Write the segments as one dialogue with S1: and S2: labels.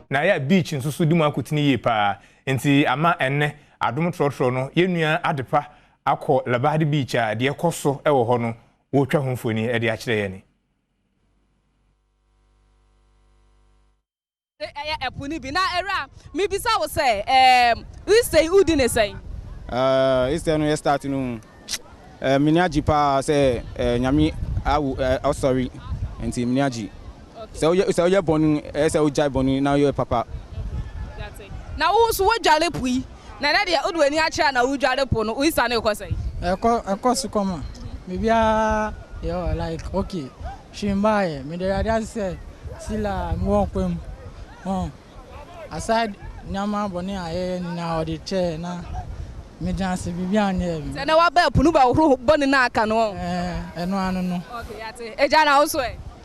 S1: na ya beach nso so di mu akotini ye pa enti ama enne Adom Trotro no yenua adepa akọ Labadi beach a de ekoso ewo ho no wo twa ho mfoni e de a kire ye ni
S2: epuni bi na era mi bisa wo say we say udi ne say
S3: Easter no start no miniaji pa say nyame awu sorry enti miniaji so you born say o jai born now you papa
S2: that's it na wo so wo jale pui na na de odu ani a kira na wo jale po no we say na ko say
S4: ekosu koma me bia yo like okay shimbaye me dey dey say sila mo kwem aside nyama boni aye na odi che na me dance bibia anya bi
S2: se na wa ba punu ba wo boni na aka no
S4: eno anu no
S2: okay yate eja na also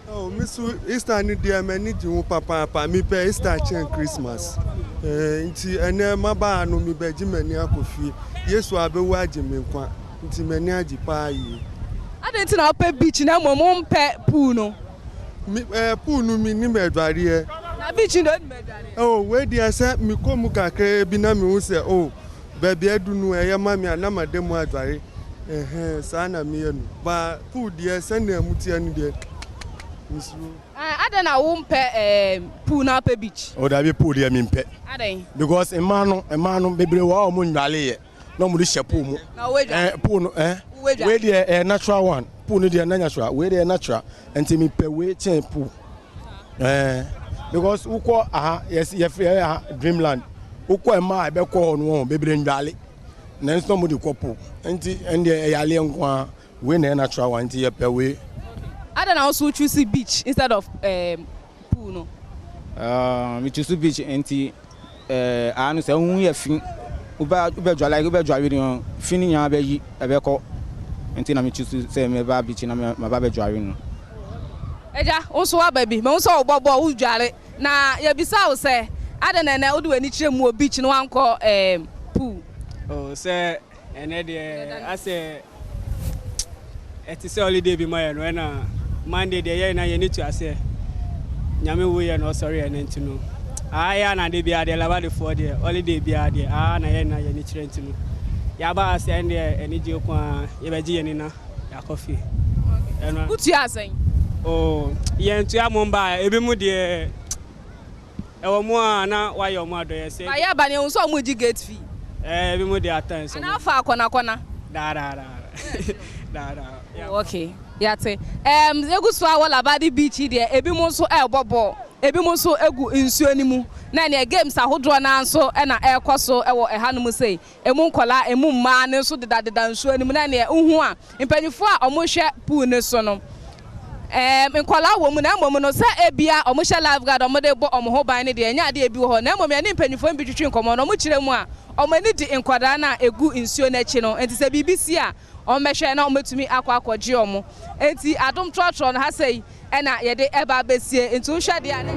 S5: oh misu Easter ni dia mani ji wo papa mi pe Easter chen Christmas nti ene maba no mi beji mani akofie Yesu abewu age me kwa nti mani agi pa yi
S2: adenti na pe beach na mom pe pool no
S5: pool no mi ni medware
S2: na beach no ni medware
S5: oh we dia say mi komu kakra bi na mi hu say oh baby adunu eye mami anamademu adware sa na mi enu ba pool dia say na mutia ni dia
S2: Adana wumpe pool na pe beach.
S6: O da be pool ya mimpe.
S2: Adan.
S6: Because e man no bebre wa o mu nwale ye. No mu hye pool mu.
S2: Na we
S6: pool no we dey natural one. Pool no dey natural. We dey natural. Enti mi pe we chen pool. Because uko yes ye dreamland. Uko e ma e be ko no bebre nwale. Na nso mu di ko pool. Enti ende e yale nko we na natural one enti ye pe we.
S2: I don't also choose beach instead of pool no.
S3: Me choose beach enti anu se hu ye fin uba dwale no fini nya be yi e be ko enti na me choose say me ba beach na me ba be dwale no.
S2: Eja unso wa baby me unso obobo wo dwale na ye bisa wo say adana na odi wani kire mu beach no anko pool.
S7: Oh say ene de ase it is holiday be my no na Monday dey na ye need to ase nyame wo ye no sorry and ntino aya na de bia de Labadi for there holiday bia de na ye ni kire ntino ya ba ase ende eni je kwa ye be je ye ni na ya coffee eno
S2: utu asen
S7: oh ye ntu amomba ebi mu de ewo mu na wa ye mu ado ye se
S2: aya ba ne unso mu ji gate fee
S7: ebi mu de atan so
S2: na fa kona
S7: da
S2: yeah. Okay yate egu so awo Labadi beach there ebi mo so bobo ebi mo so egu nsuo ni mu na ne games ahodo na nso na ekoso ewo ehanum sei emu nkola emu mma ne so deda nsuo ni mu na ne uhu a mpanifo a omohwe pool ne so no nkola wo mu na mmom no sa ebia omohwe lifeguard omode bo omho ban ne de nya de ebi wo ho na mmom ya ne mpanifo bi twetwe nkomo no mo kire mu a omani di nkwada na egu nsuo na chi no enti se BBC a omehwe na ometumi akwakoje omo enti Adom Trotro no ha sei na ye de eba besie enti wo hwe de ane